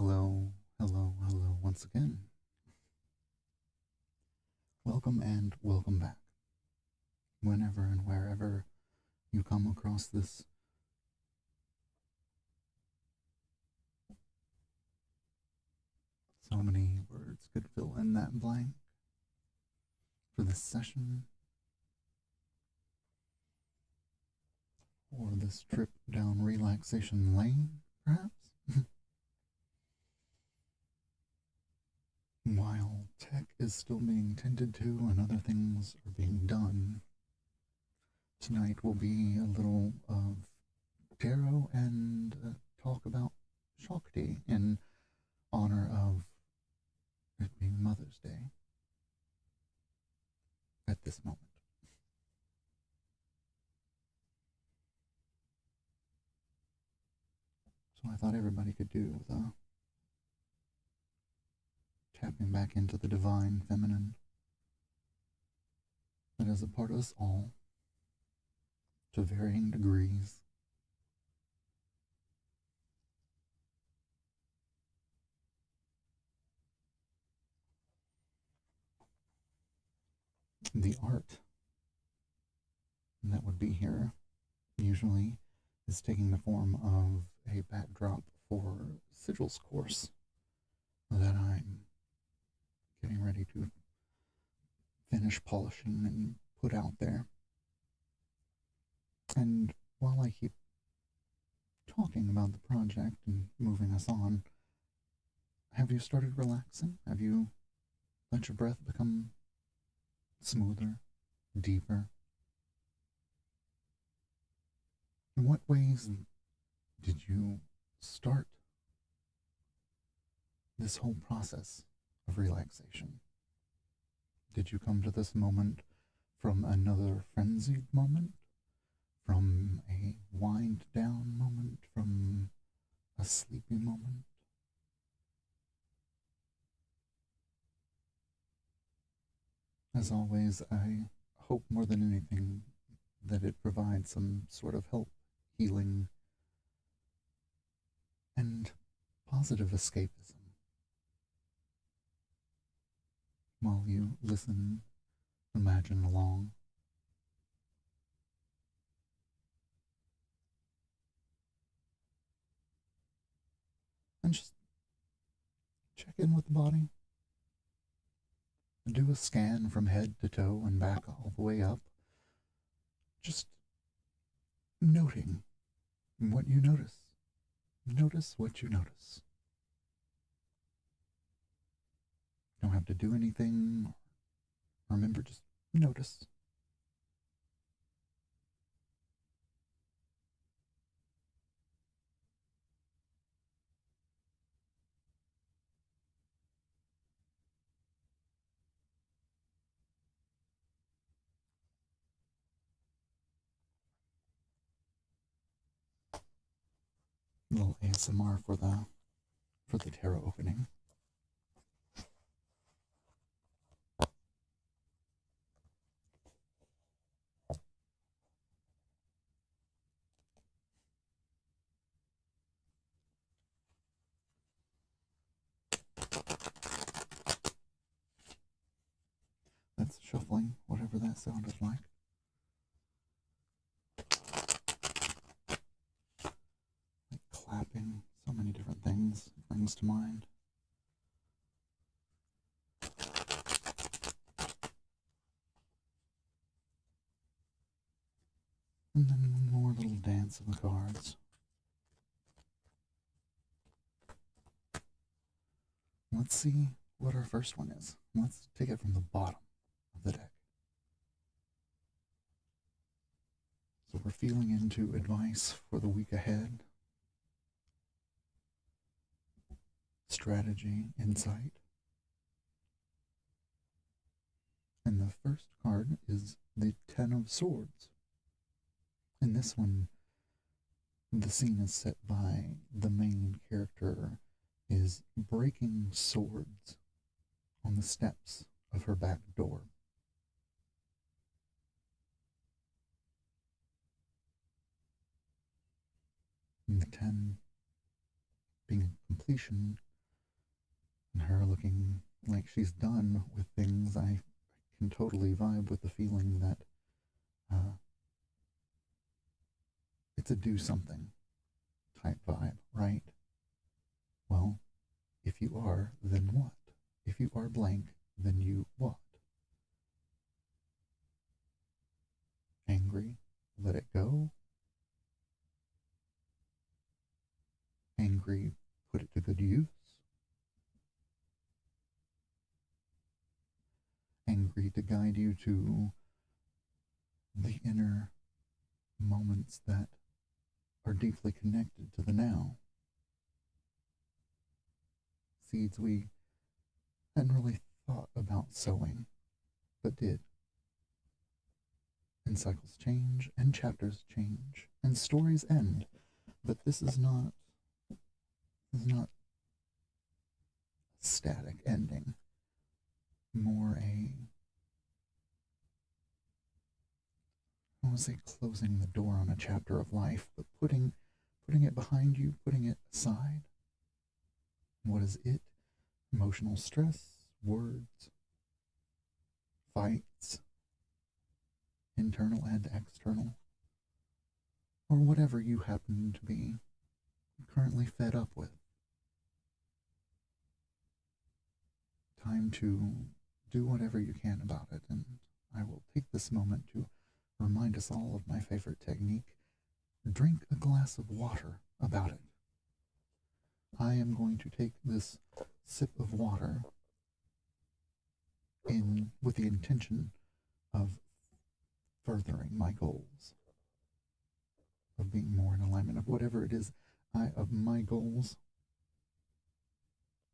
Hello, hello, hello once again. Welcome and welcome back. Whenever and wherever you come across this, so many words could fill in that blank for this session or this trip down relaxation lane, perhaps. While tech is still being tended to and other things are being done, tonight will be a little of tarot and talk about Shakti in honor of it being Mother's Day at this moment. So I thought everybody could do with tapping back into the divine feminine that is a part of us all to varying degrees. The art that would be here usually is taking the form of a backdrop for Sigil's course that I'm getting ready to finish polishing and put out there. And while I keep talking about the project and moving us on, have you started relaxing? Have you let your breath become smoother, deeper? In what ways did you start this whole process of relaxation? Did you come to this moment from another frenzied moment? From a wind down moment? From a sleepy moment? As always, I hope more than anything that it provides some sort of help, healing, and positive escapism while you listen, imagine along. And just check in with the body. Do a scan from head to toe and back all the way up. Just noting what you notice. Notice what you notice. You don't have to do anything. Remember, just notice. A little ASMR for the tarot opening. That's shuffling, whatever that sounded like. Like clapping, so many different things brings to mind. And then one more little dance of the cards. Let's see what our first one is. Let's take it from the bottom of the deck. So we're feeling into advice for the week ahead, strategy, insight. And the first card is the Ten of Swords. In this one, the scene is set by the main character is breaking swords on the steps of her back door. And the 10 being completion and her looking like she's done with things. I can totally vibe with the feeling that uh, it's a do something type vibe, right? Well, if you are, then what? If you are blank, then you what? Angry? Let it go? Angry? Put it to good use? Angry to guide you to the inner moments that are deeply connected to the now? Seeds we hadn't really thought about sowing, but did. And cycles change, and chapters change, and stories end. But this is not static ending, more a, I want to say closing the door on a chapter of life, but putting it behind you, putting it aside. What is it? Emotional stress, words, fights, internal and external, or whatever you happen to be currently fed up with. Time to do whatever you can about it, and I will take this moment to remind us all of my favorite technique. Drink a glass of water about it. I am going to take this sip of water in with the intention of furthering my goals, of being more in alignment of whatever it is of my goals.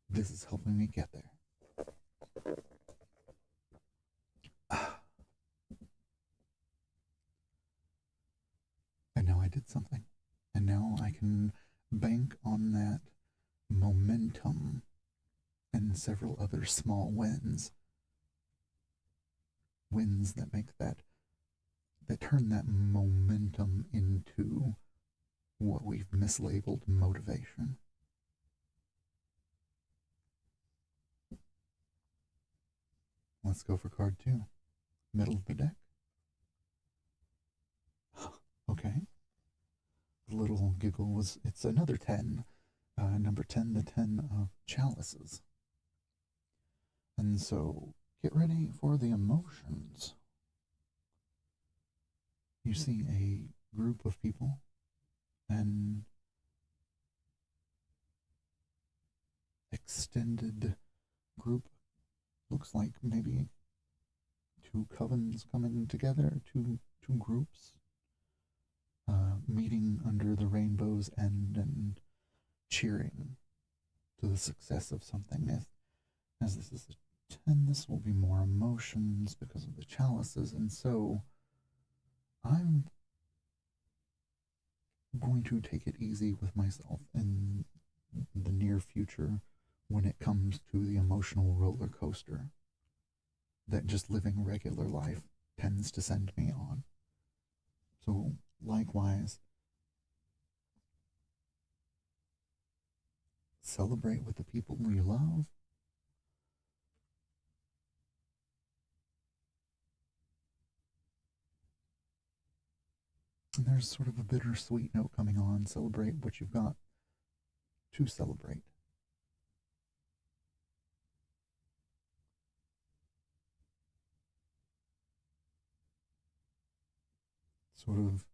This is helping me get there. And now I did something. And now I can bank on that momentum and several other small wins. Wins that make that turn that momentum into what we've mislabeled motivation. Let's go for card 2. Middle of the deck. Okay. The little giggle was, it's another 10. Number 10, the 10 of chalices. And so get ready for the emotions. You see a group of people, an extended group, looks like maybe two covens coming together, two groups, meeting under the rainbow's end and cheering to the success of something. As this is a 10, this will be more emotions because of the chalices, and so I'm going to take it easy with myself in the near future when it comes to the emotional roller coaster that just living regular life tends to send me on. So, likewise, celebrate with the people you love. And there's sort of a bittersweet note coming on. Celebrate what you've got to celebrate. Sort of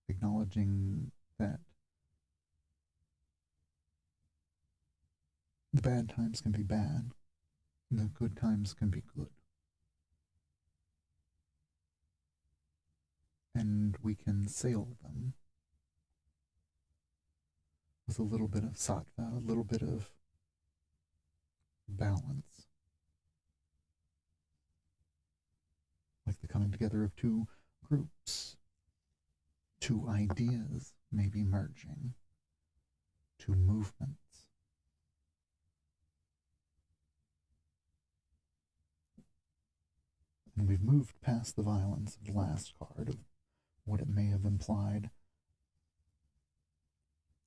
acknowledging that the bad times can be bad, and the good times can be good. And we can sail them with a little bit of sattva, a little bit of balance, like the coming together of two groups, two ideas maybe merging, two movements. And we've moved past the violence of the last card, of what it may have implied.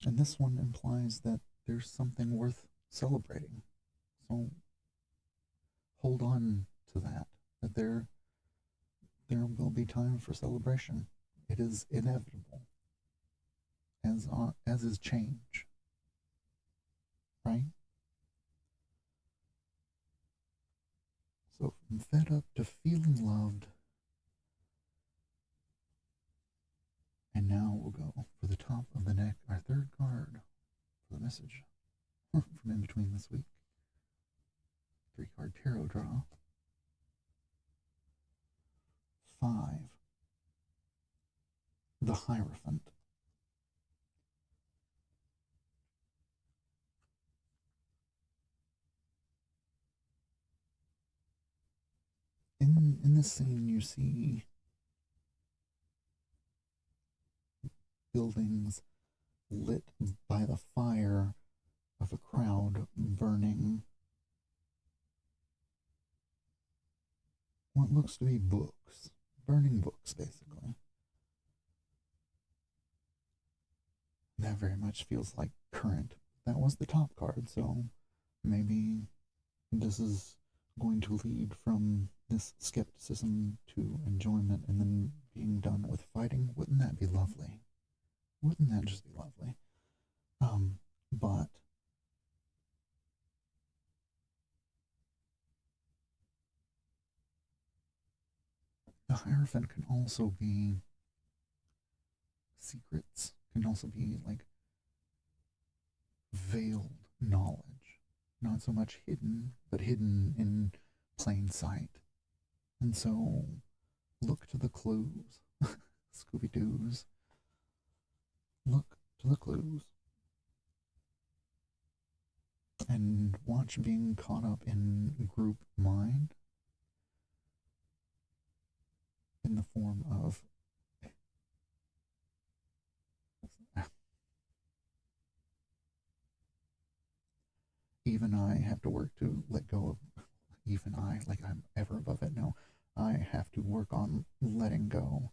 And this one implies that there's something worth celebrating, So hold on to that. That there will be time for celebration. It is inevitable, as is change, right? So from fed up to feeling loved, and now we'll go for the top of the neck, our third card for the message from in between this week. 3-card tarot draw. 5. The Hierophant. In this scene, you see buildings lit by the fire of a crowd burning what looks to be books, burning books, basically. That very much feels like current. That was the top card, so maybe this is going to lead from this skepticism to enjoyment and then being done with fighting. Wouldn't that be lovely? Wouldn't that just be lovely? But the Hierophant can also be secrets, can also be like veiled knowledge. Not so much hidden, but hidden in plain sight. And so look to the clues, Scooby Doo's. Look to the clues and watch being caught up in group mind in the form of even I have to work to let go of even I, like I'm ever above it. No, I have to work on letting go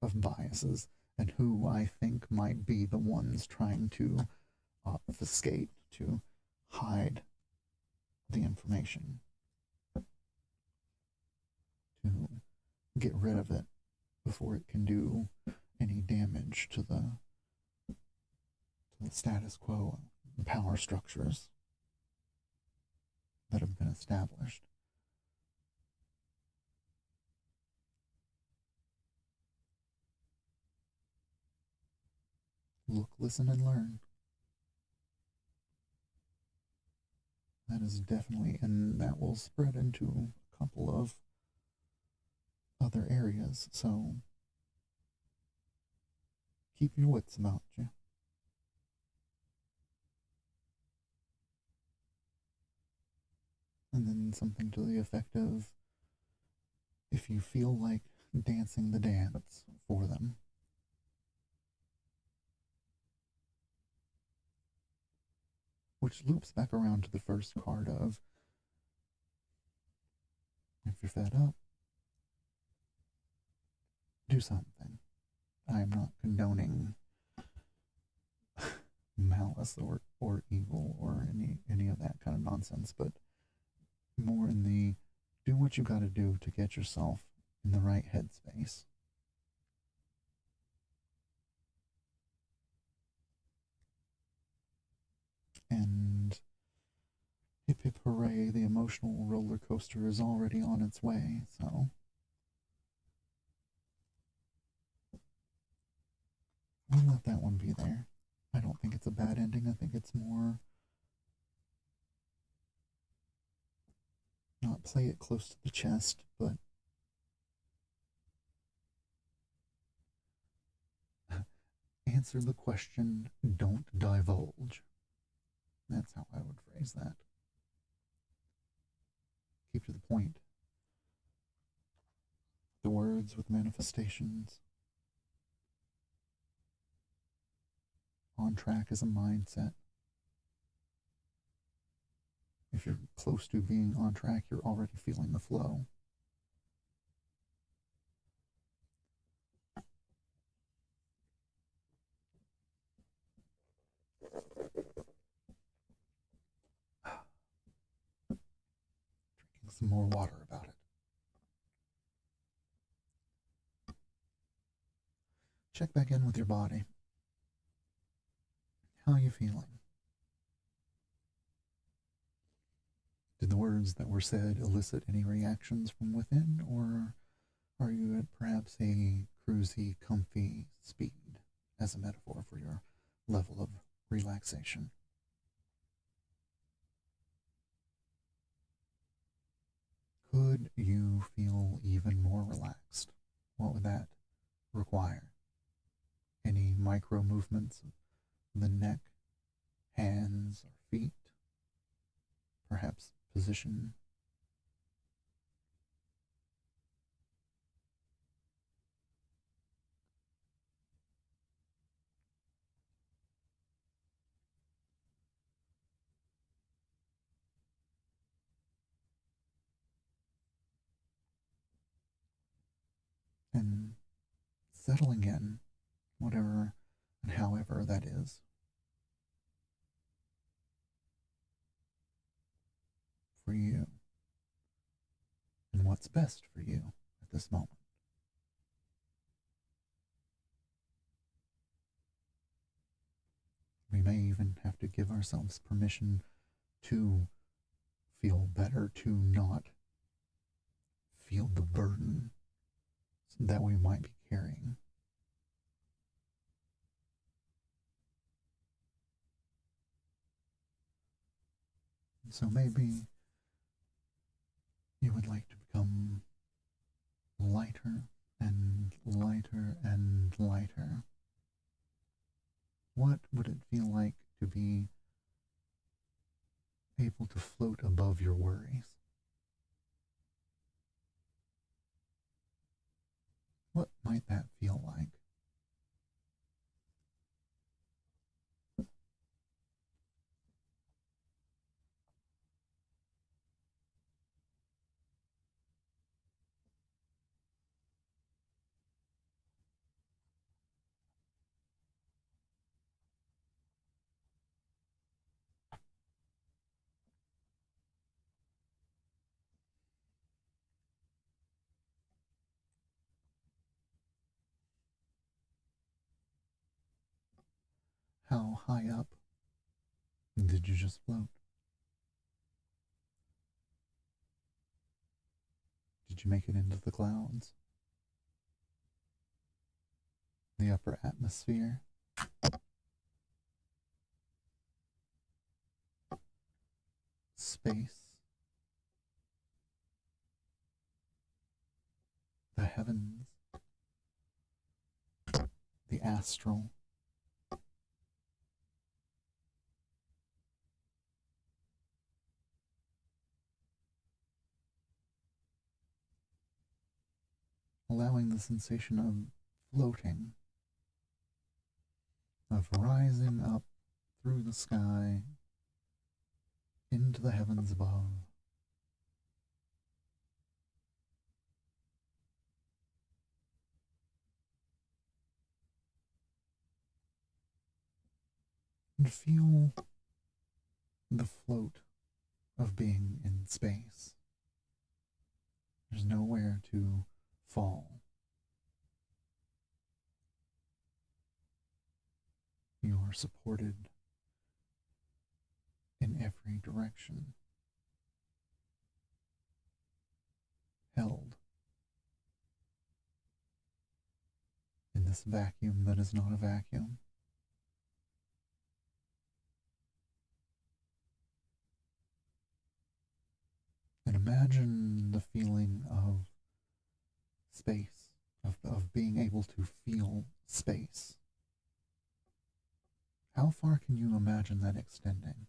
of biases and who I think might be the ones trying to obfuscate, to hide the information, to get rid of it before it can do any damage to the status quo, the power structures that have been established. Look, listen, and learn. That is definitely, and that will spread into a couple of other areas. So keep your wits about you. And then something to the effect of if you feel like dancing the dance for them, which loops back around to the first card of if you're fed up, do something. I am not condoning malice or evil or any of that kind of nonsense, but more in the do what you got to do to get yourself in the right headspace. And hip hip hooray, the emotional roller coaster is already on its way, so we'll let that one be there. I don't think it's a bad ending. I think it's more not play it close to the chest, but answer the question, don't divulge. That's how I would phrase that. Keep to the point. The words with manifestations. On track is a mindset. If you're close to being on track, you're already feeling the flow. some more water about it. Check back in with your body. How are you feeling? Did the words that were said elicit any reactions from within, or are you at perhaps a cruisy, comfy speed as a metaphor for your level of relaxation? Could you feel even more relaxed? What would that require? Any micro movements of the neck, hands, or feet? Perhaps position. And settling in, whatever and however that is, for you, and what's best for you at this moment. We may even have to give ourselves permission to feel better, to not feel the burden that we might be carrying. So maybe you would like to become lighter and lighter and lighter. What would it feel like to be able to float above your worries? What might that feel like? How high up did you just float? Did you make it into the clouds? The upper atmosphere? Space? The heavens? The astral? Allowing the sensation of floating, of rising up through the sky into the heavens above. And feel the float of being in space. There's nowhere to fall. You are supported in every direction, held in this vacuum that is not a vacuum. And imagine the feeling of space, of being able to feel space. How far can you imagine that extending?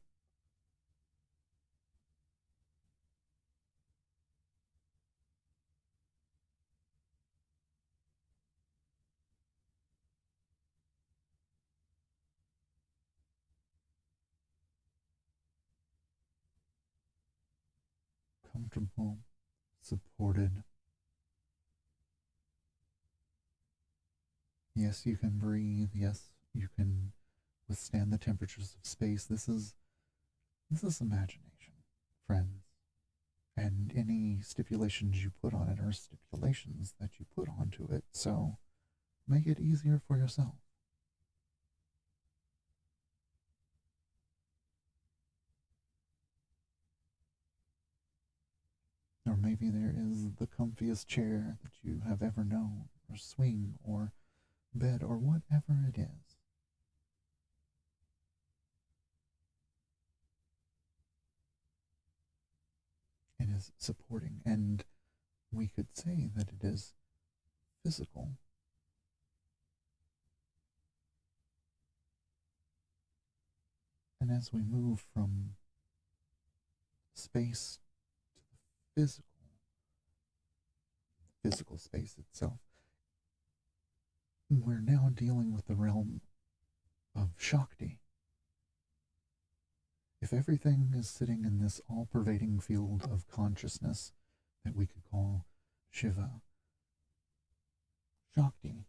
Comfortable, supported. Yes, you can breathe. Yes, you can withstand the temperatures of space. This is imagination, friends. and any stipulations you put on it are stipulations that you put onto it. So make it easier for yourself. Or maybe there is the comfiest chair that you have ever known, or swing, or bed, or whatever it is. It is supporting, and we could say that it is physical. And as we move from space to the physical space itself, we're now dealing with the realm of Shakti. If everything is sitting in this all pervading field of consciousness that we could call Shiva, Shakti,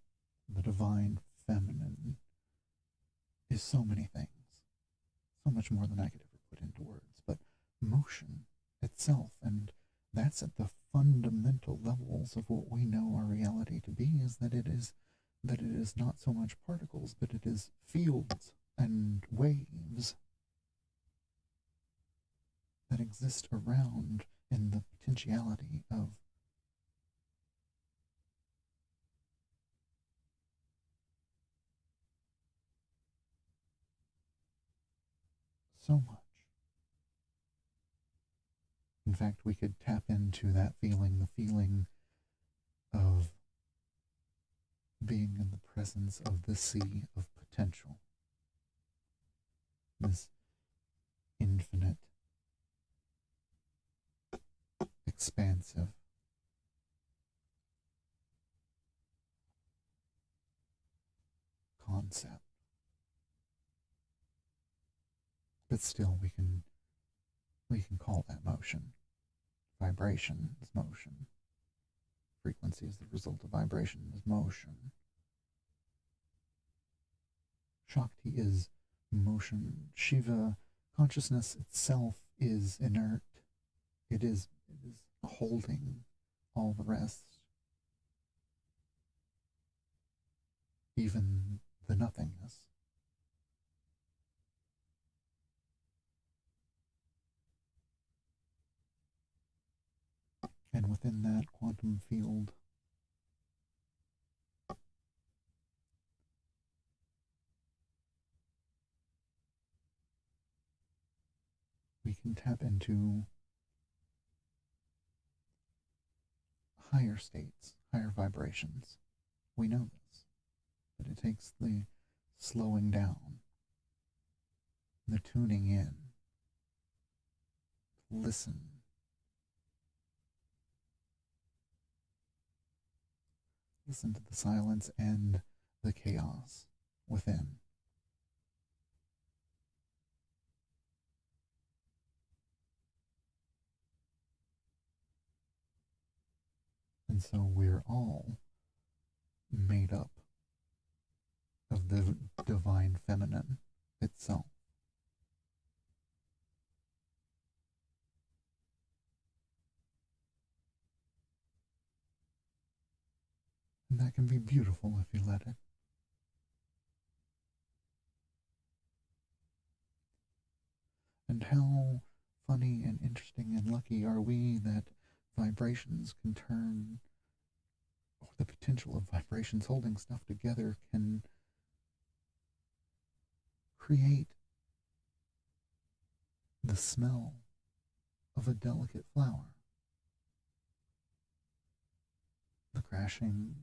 the divine feminine, is so many things, so much more than I could ever put into words, but motion itself, and that's at the fundamental levels of what we know our reality to be, is that it is not so much particles, but it is fields and waves that exist around in the potentiality of so much. In fact, we could tap into that feeling, the feeling of being in the presence of the sea of potential, this infinite, expansive concept. But still, we can call that motion. Vibration is motion. Frequency is the result of vibration is motion. Shakti is motion. Shiva, consciousness itself, is inert. It is holding all the rest, even the nothingness. And within that quantum field, we can tap into higher states, higher vibrations. We know this, but it takes the slowing down, the tuning in, listen, listen to the silence and the chaos within. And so we're all made up of the divine feminine itself. And that can be beautiful if you let it. And how funny and interesting and lucky are we that vibrations can turn, or the potential of vibrations holding stuff together can create the smell of a delicate flower, the crashing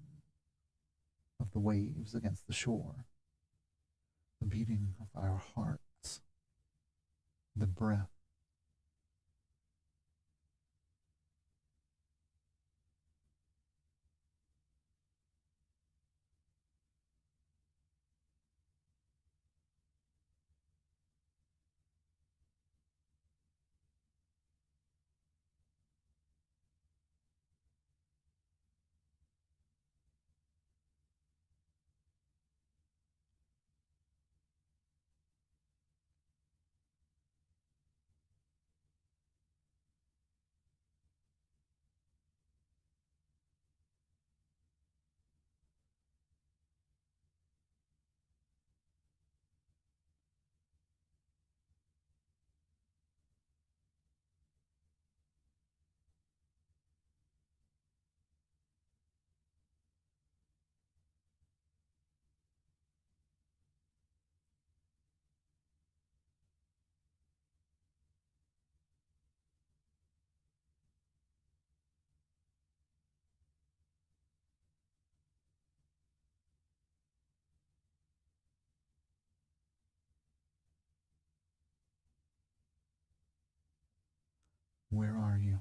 of the waves against the shore, the beating of our hearts, the breath. Where are you?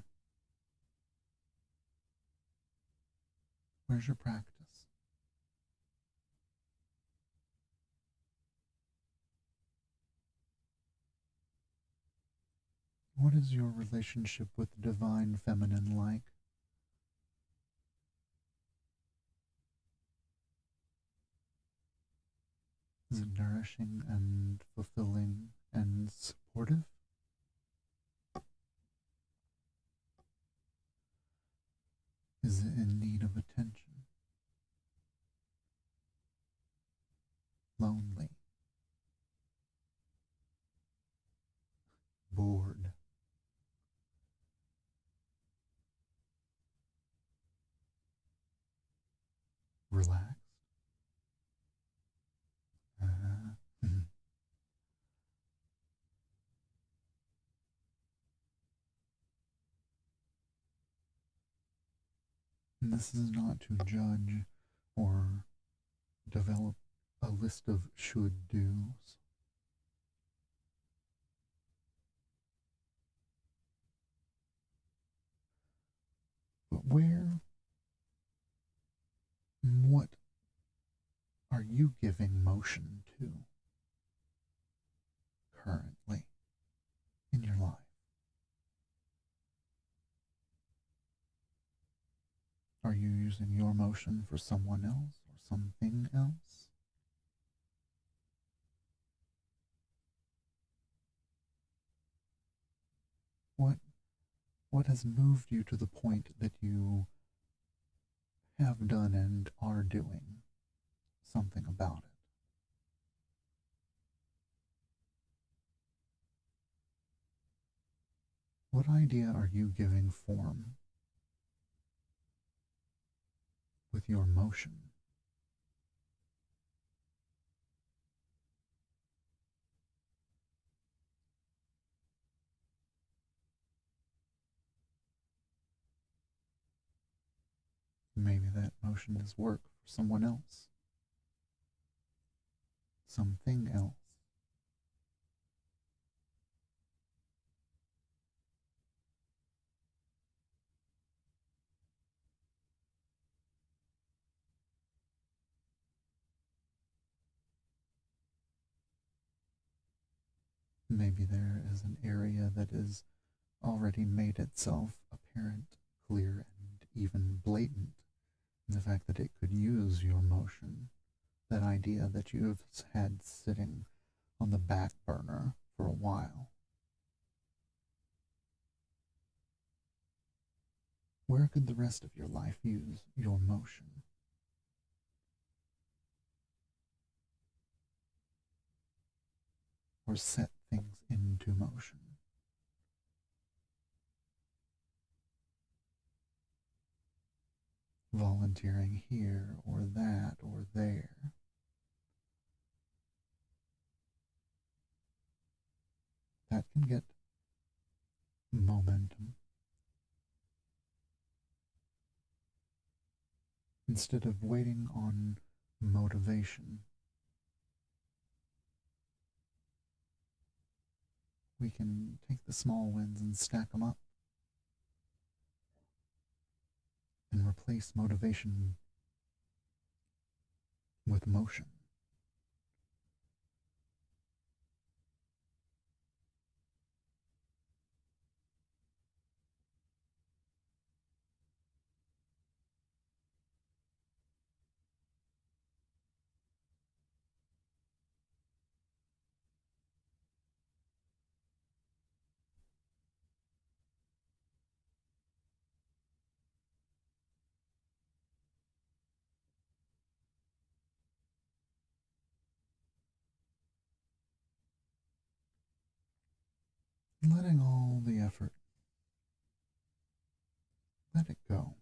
Where's your practice? What is your relationship with the divine feminine like? Is it nourishing and fulfilling and supportive? Is it in need of attention? Lonely? Bored? Relaxed? Uh, And this is not to judge or develop a list of should do's, but what are you giving motion to currently in your life? Are you using your motion for someone else or something else? What what has moved you to the point that you have done and are doing something about it? What idea are you giving form with your motion? Maybe that motion is work for someone else, something else. Maybe there is an area that is already made itself apparent, clear, and even blatant in the fact that it could use your motion, that idea that you've had sitting on the back burner for a while. Where could the rest of your life use your motion? Or set things into motion? Volunteering here or that or there. That can get momentum. Instead of waiting on motivation, we can take the small wins and stack them up and replace motivation with motion. Letting all the effort, let it go.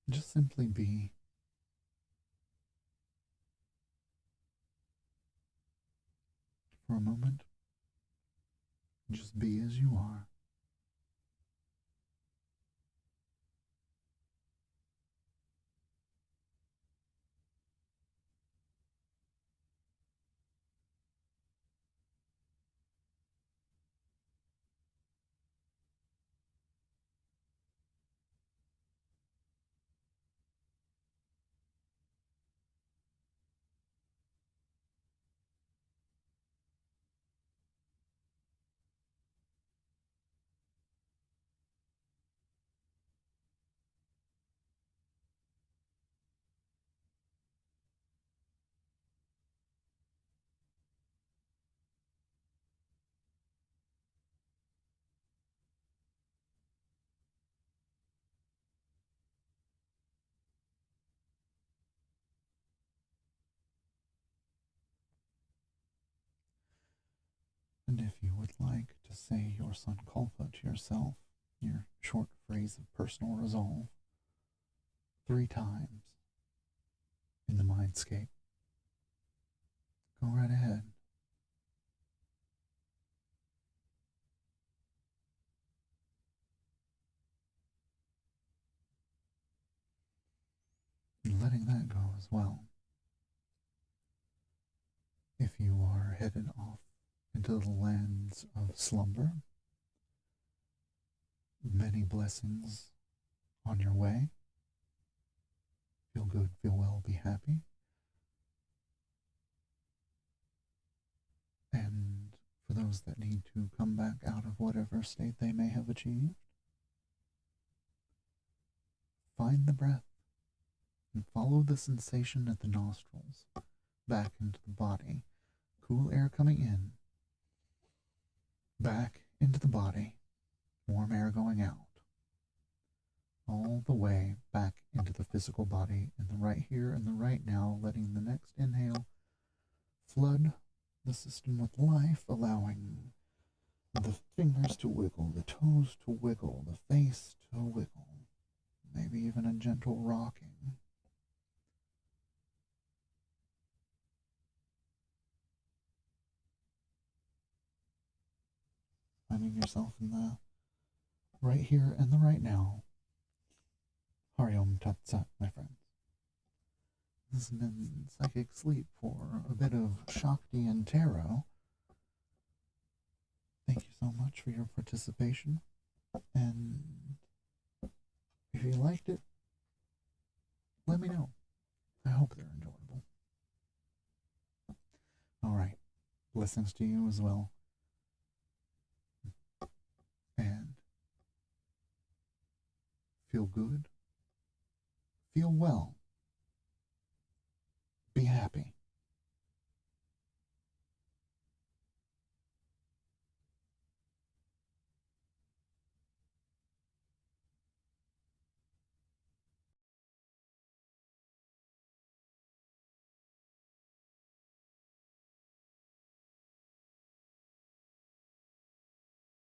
Just simply be. For a moment, just be as you are. And if you would like to say your sankalpa to yourself, your short phrase of personal resolve, 3 times in the mindscape, go right ahead. And letting that go as well. If you are headed off into the lands of slumber, many blessings on your way. Feel good, feel well, be happy. And for those that need to come back out of whatever state they may have achieved, find the breath and follow the sensation at the nostrils back into the body. Cool air coming in, back into the body, warm air going out. All the way back into the physical body in the right here and the right now, letting the next inhale flood the system with life, allowing the fingers to wiggle, the toes to wiggle, the face to wiggle, maybe even a gentle rocking. Finding yourself in the right here and the right now. Hari Om Tat Sat, my friends. This has been Psychic Sleep for a bit of Shakti and Tarot. Thank you so much for your participation. And if you liked it, let me know. I hope they're enjoyable. Alright. Blessings to you as well. And feel good. Feel well.